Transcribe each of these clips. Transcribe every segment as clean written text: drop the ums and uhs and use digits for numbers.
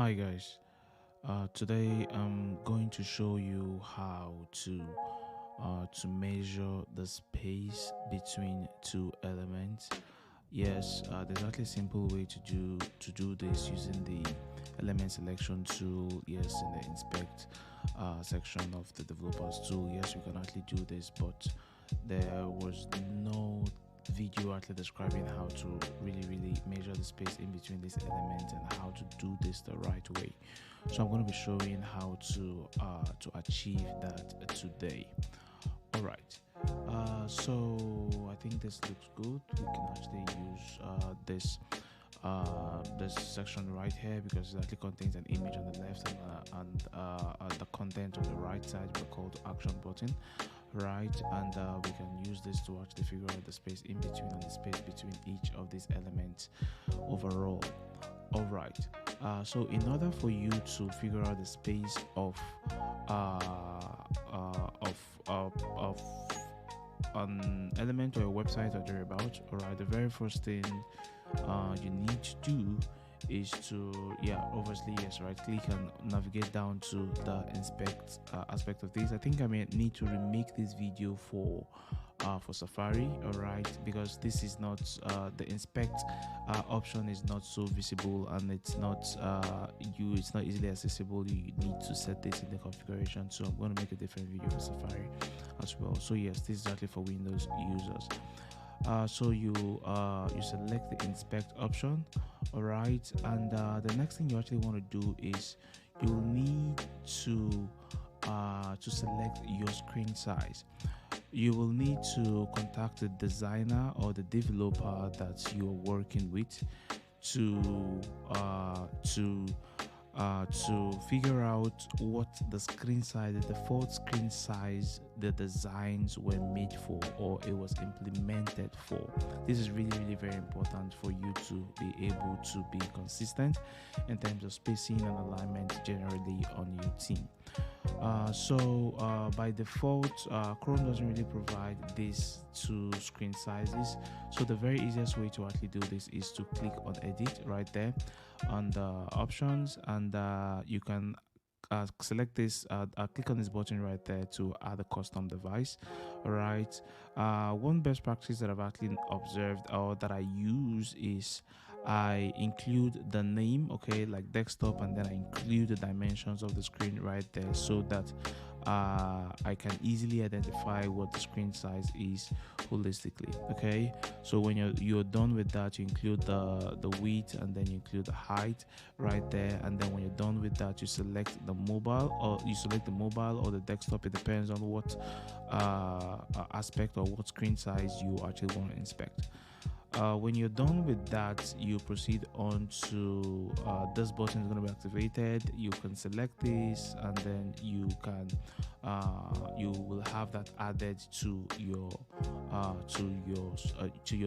Hi guys, today I'm going to show you how to measure the space between two elements. Yes, there's actually a simple way to do this using the element selection tool. Yes, in the inspect section of the developers tool. Yes, we can actually do this, but there was no video actually describing how to really measure the space in between these elements and how to do this the right way. So I'm going to be showing how to achieve that today. All right. So I think this looks good. We can actually use this section right here because it actually contains an image on the left and the content on the right side, the call to action button, right? And we can use this to actually figure out the space in between and the space between each of these elements overall. All right. So in order for you to figure out the space of an element or a website or thereabout, all right, the very first thing you need to do is to obviously, yes, right click and navigate down to the inspect aspect of this. I think I may need to remake this video for Safari, all right, because this is not the inspect option is not so visible, and it's not easily accessible. You need to set this in the configuration, so I'm going to make a different video for Safari as well. So yes, this is actually for Windows users. So you select the inspect option, all right, and the next thing you actually want to do is you'll need to select your screen size. You will need to contact the designer or the developer that you are working with to figure out what the screen size, the default screen size the designs were made for or it was implemented for. This is really very important for you to be able to be consistent in terms of spacing and alignment generally on your team. By default, Chrome doesn't really provide these two screen sizes. So the very easiest way to actually do this is to click on edit right there on the options, and you can select this, click on this button right there to add a custom device. All right. One best practice that I've actually observed or that I use is I include the name, okay, like desktop, and then I include the dimensions of the screen right there so that I can easily identify what the screen size is holistically. Okay, so when you're done with that, you include the width and then you include the height right there, and then when you're done with that, you select the mobile or the desktop. It depends on what aspect or what screen size you actually want to inspect. When you're done with that, you proceed on to this button is going to be activated. You can select this, and then you will have that added to your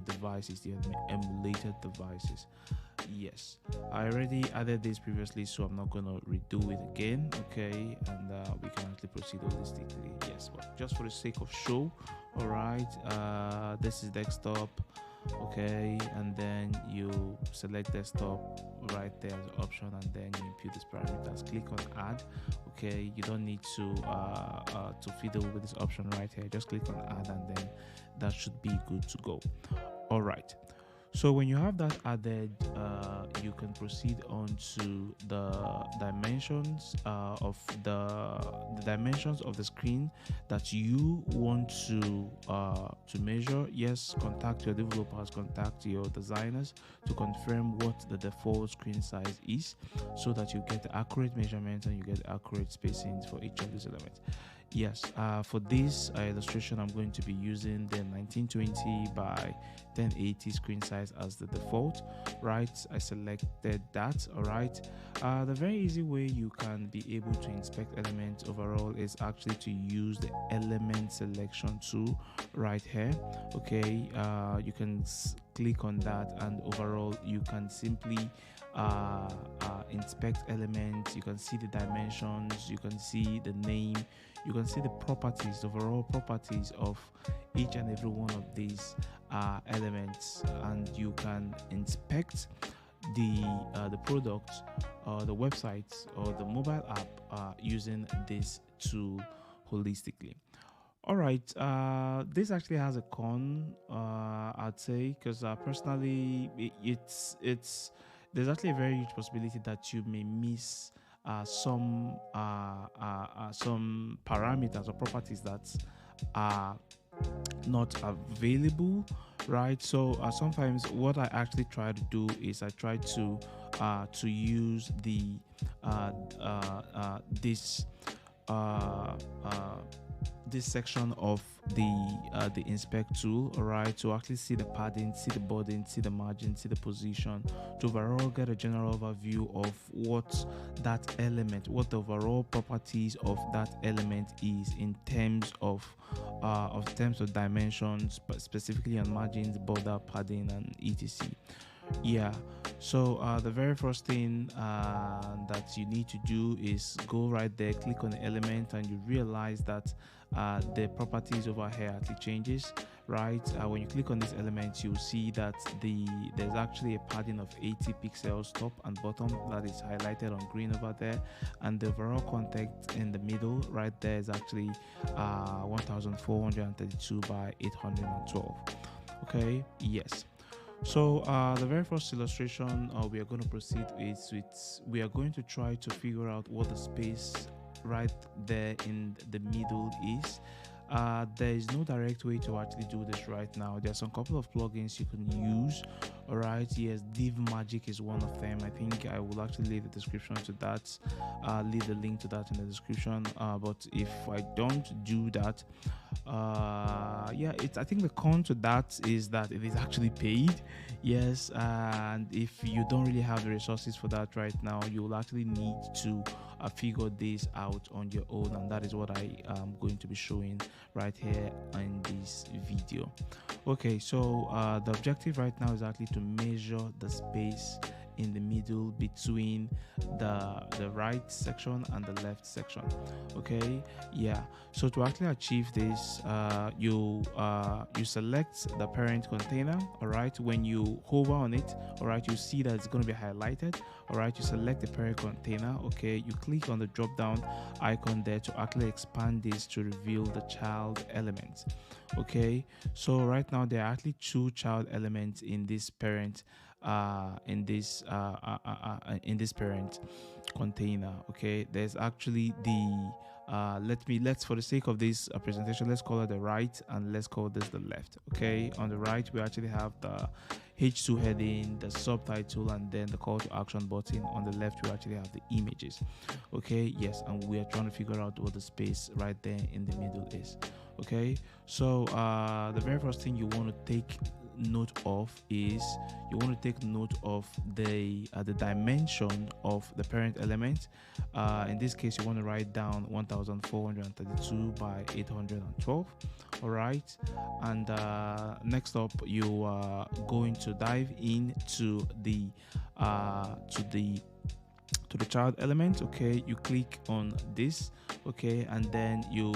devices, the emulated devices. Yes, I already added this previously, so I'm not going to redo it again. Okay, and we can actually proceed holistically. Yes, but just for the sake of show, all right. This is desktop. Okay, and then you select desktop right there as an option, and then you input these parameters. Click on add. Okay, you don't need to fiddle with this option right here. Just click on add, and then that should be good to go. All right. So when you have that added, you can proceed on to the dimensions of the dimensions of the screen that you want to measure. Yes, contact your developers, contact your designers to confirm what the default screen size is, so that you get accurate measurements and you get accurate spacings for each of these elements. Yes, for this illustration, I'm going to be using the 1920 by 1080 screen size as the default, right? I selected that. All right. The very easy way you can be able to inspect elements overall is actually to use the element selection tool right here. Okay, you can click on that, and overall you can simply inspect elements. You can see the dimensions, you can see the name, you can see the properties, the overall properties of each and every one of these elements, and you can inspect the products or the websites or the mobile app using this tool holistically. All right, this actually has a con, I'd say, because personally, it's there's actually a very huge possibility that you may miss some parameters or properties that are not available, right? So sometimes what I actually try to do is I try to use this uh, uh, this section of the inspect tool, all right, to actually see the padding, see the boarding, see the margin, see the position, to overall get a general overview of what that element, what the overall properties of that element is in terms of dimensions, but specifically on margins, border, padding, and etc. Yeah, so the very first thing that you need to do is go right there, click on the element, and you realize that the properties over here actually changes, right? When you click on this element, you'll see that there's actually a padding of 80 pixels top and bottom that is highlighted on green over there, and the overall context in the middle right there is actually 1432 by 812. Okay, yes. So the very first illustration we are going to proceed is with, we are going to try to figure out what the space right there in the middle is. There is no direct way to actually do this right now. There's some couple of plugins you can use. All right, yes, Div Magic is one of them. I think I will actually leave the description to that, leave the link to that in the description. But if I don't do that, yeah, I think the con to that is that it is actually paid. Yes, and if you don't really have the resources for that right now, you will actually need to figure this out on your own, and that is what I am going to be showing right here in this video. Okay, so the objective right now is actually to measure the space in the middle between the right section and the left section. Okay, yeah, so to actually achieve this, you select the parent container. All right, when you hover on it, all right, you see that it's going to be highlighted. All right, you select the parent container. Okay, you click on the drop down icon there to actually expand this to reveal the child elements. Okay, so right now there are actually two child elements in this parent in this parent container. Okay, there's actually the let's for the sake of this presentation, let's call it the right and let's call this the left. Okay, on the right we actually have the H2 heading, the subtitle, and then the call to action button. On the left we actually have the images. Okay, yes, and we are trying to figure out what the space right there in the middle is. Okay, so the very first thing you want to take note of is you want to take note of the dimension of the parent element. In this case you want to write down 1432 by 812. all right, and next up you are going to dive into the child element. Okay, you click on this. Okay, and then you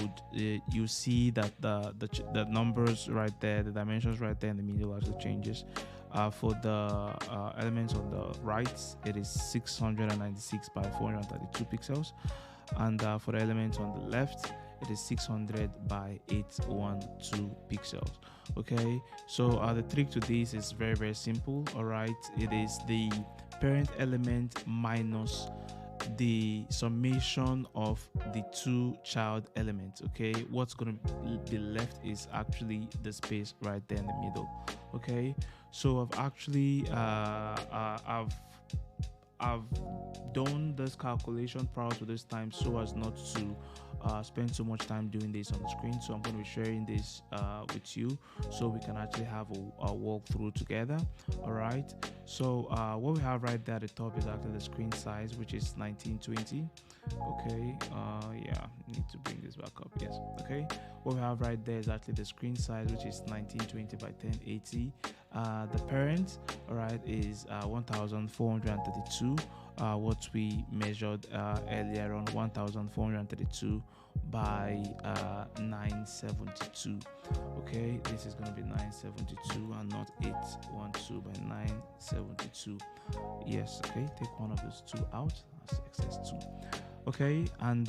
see that the numbers right there, the dimensions right there in the middle actually changes. For the elements on the right, it is 696 by 432 pixels, and for the elements on the left, it is 600 by 812 pixels. Okay, so the trick to this is very, very simple. All right, it is the parent element minus the summation of the two child elements. Okay, what's going to be left is actually the space right there in the middle. Okay, so I've actually I've done this calculation prior to this time so as not to spend so much time doing this on the screen. So I'm going to be sharing this with you so we can actually have a walkthrough together. All right, so what we have right there at the top is actually the screen size, which is 1920. Okay, yeah, need to bring this back up. Yes, okay, what we have right there is actually the screen size, which is 1920 by 1080. The parent, all right, is 1432. what we measured earlier on, 1432 by 972. Okay, this is going to be 972 and not 812 by 972. Yes, okay, take one of those two out as excess 2. Okay, and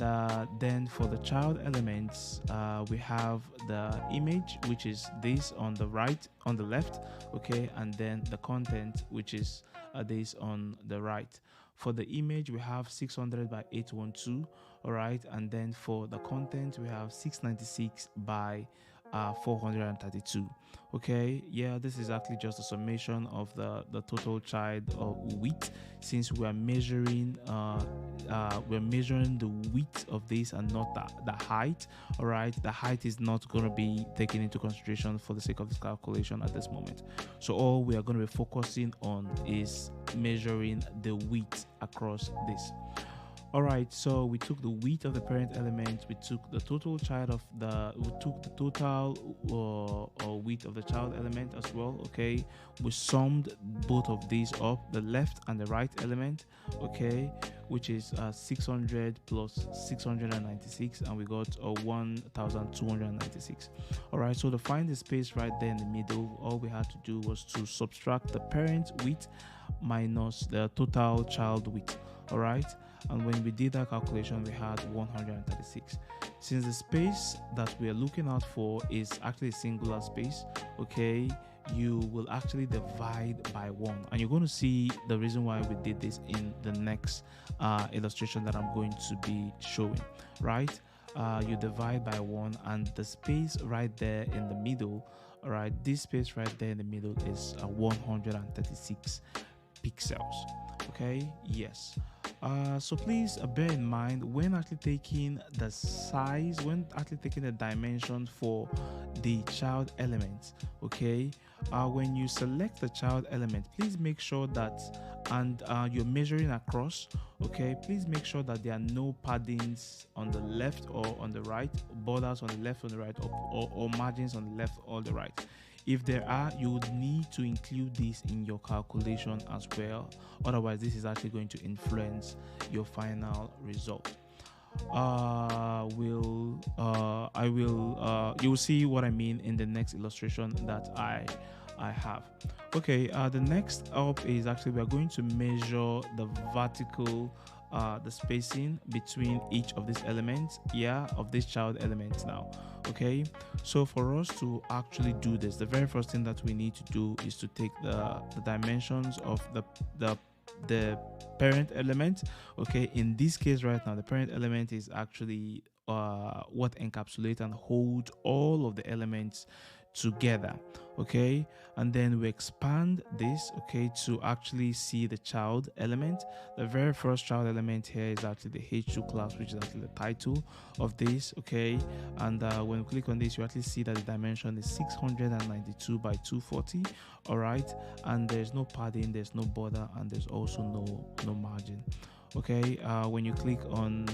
then for the child elements, we have the image, which is this on the right, on the left. Okay, and then the content, which is this on the right. For the image, we have 600 by 812. All right, and then for the content, we have 696 by 432. Okay, yeah, this is actually just a summation of the total child width, since we're measuring the width of this and not the height. All right, the height is not going to be taken into consideration for the sake of this calculation at this moment. So all we are going to be focusing on is measuring the width across this. All right, so we took the width of the parent element, we took the total width of the child element as well. Okay, we summed both of these up, the left and the right element, okay, which is 600 plus 696, and we got 1296. All right, so to find the space right there in the middle, all we had to do was to subtract the parent width minus the total child width. All right, and when we did that calculation, we had 136. Since the space that we are looking out for is actually a singular space, okay, you will actually divide by 1, and you're going to see the reason why we did this in the next illustration that I'm going to be showing. Right, you divide by 1, and the space right there in the middle, all right, this space right there in the middle is 136 pixels. Okay, yes. So please bear in mind, when actually taking the size, when actually taking the dimension for the child element, okay, when you select the child element, please make sure that, and you're measuring across, okay, please make sure that there are no paddings on the left or on the right, borders on the left or the right, or margins on the left or the right. If there are, you would need to include this in your calculation as well. Otherwise, this is actually going to influence your final result. You'll see what I mean in the next illustration that I have. Okay, the next up is actually we are going to measure the vertical the spacing between each of these elements, of this child elements now. Okay, so for us to actually do this, the very first thing that we need to do is to take the dimensions of the parent element. Okay, in this case right now, the parent element is actually what encapsulate and hold all of the elements together. Okay, and then we expand this, okay, to actually see the child element. The very first child element here is actually the H2 class, which is actually the title of this. Okay, and when we click on this, you actually see that the dimension is 692 by 240. All right, and there's no padding, there's no border, and there's also no margin. Okay, when you click on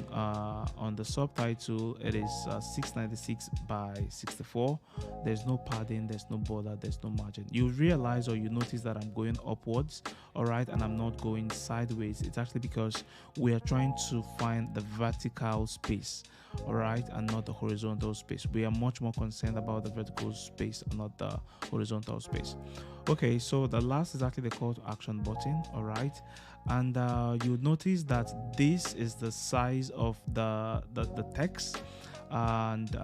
the subtitle, it is 696 by 64. There's no padding, there's no border, there's no margin. You realize, or you notice that I'm going upwards, all right, and I'm not going sideways. It's actually because we are trying to find the vertical space, all right, and not the horizontal space. We are much more concerned about the vertical space and not the horizontal space. Okay, so the last is actually the call to action button, all right, and you'll notice that this is the size of the text, and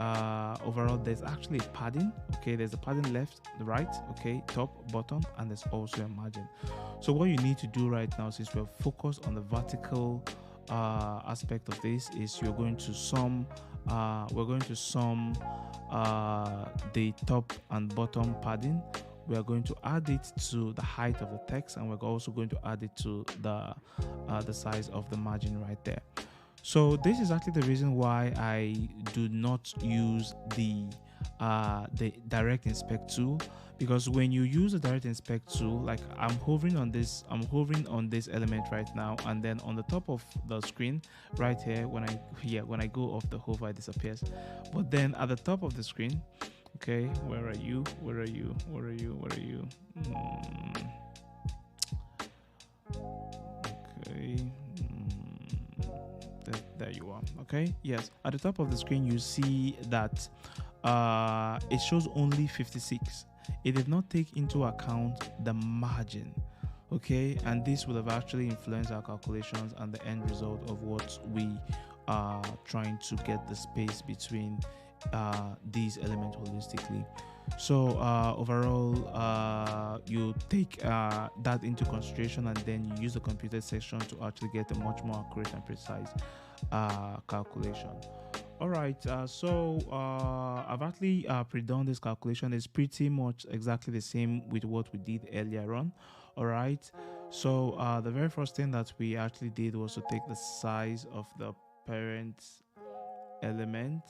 overall there's actually a padding. Okay, there's a padding left, the right, okay, top, bottom, and there's also a margin. So what you need to do right now, since we're focused on the vertical aspect of this, is you're going to sum we're going to sum the top and bottom padding. We are going to add it to the height of the text, and we're also going to add it to the size of the margin right there. So this is actually the reason why I do not use the direct inspect tool, because when you use a direct inspect tool, like I'm hovering on this element right now, and then on the top of the screen right here, when I go off the hover, it disappears. But then at the top of the screen, okay, where are you? Okay. There you are. Okay, yes, at the top of the screen you see that it shows only 56. It did not take into account the margin. Okay, and this would have actually influenced our calculations and the end result of what we are trying to get the space between these elements holistically. So overall, you take that into consideration, and then you use the computer section to actually get a much more accurate and precise calculation. All right, so I've actually pre-done this calculation. It's pretty much exactly the same with what we did earlier on. All right, so the very first thing that we actually did was to take the size of the parent element.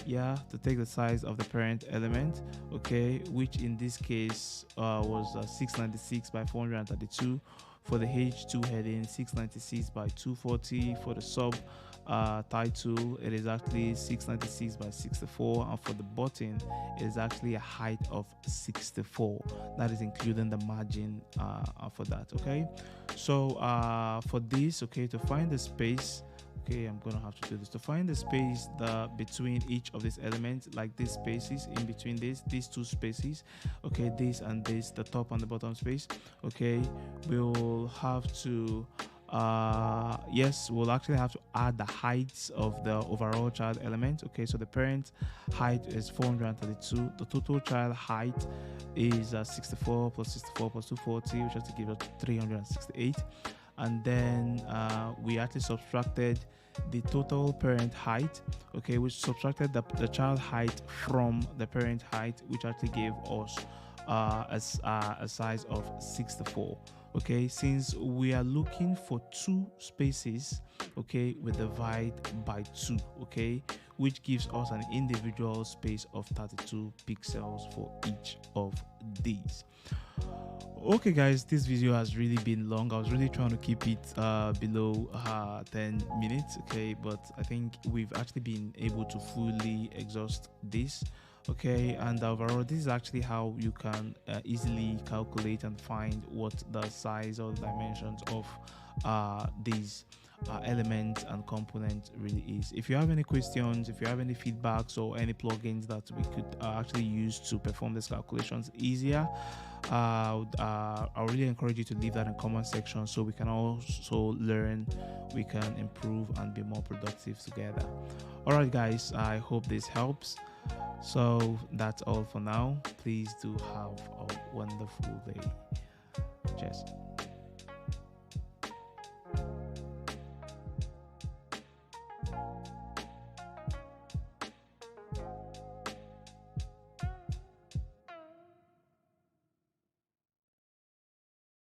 Yeah, to take the size of the parent element, okay, which in this case was 696 by 432. For the H2 heading, 696 by 240. For the sub title, it is actually 696 by 64, and for the button it is actually a height of 64. That is including the margin for that. Okay, so for this, okay, to find the space, okay, I'm gonna have to do this to find the space between each of these elements, like these spaces in between these two spaces, okay, this and this, the top and the bottom space. Okay, we'll have to yes, we'll actually have to add the heights of the overall child element. Okay, so the parent height is 432. The total child height is 64 plus 64 plus 240, which has to give us 368. And then we actually subtracted the total parent height, okay, which subtracted the child height from the parent height, which actually gave us a size of 64. Okay, since we are looking for two spaces, okay, we divide by 2, okay, which gives us an individual space of 32 pixels for each of these. Okay guys, this video has really been long. I was really trying to keep it below 10 minutes, okay, but I think we've actually been able to fully exhaust this. Okay, and overall this is actually how you can easily calculate and find what the size or the dimensions of these elements and components really is. If you have any questions, if you have any feedbacks or any plugins that we could actually use to perform these calculations easier, I really encourage you to leave that in the comment section so we can also learn, we can improve and be more productive together. All right guys, I hope this helps. So that's all for now. Please do have a wonderful day. Cheers.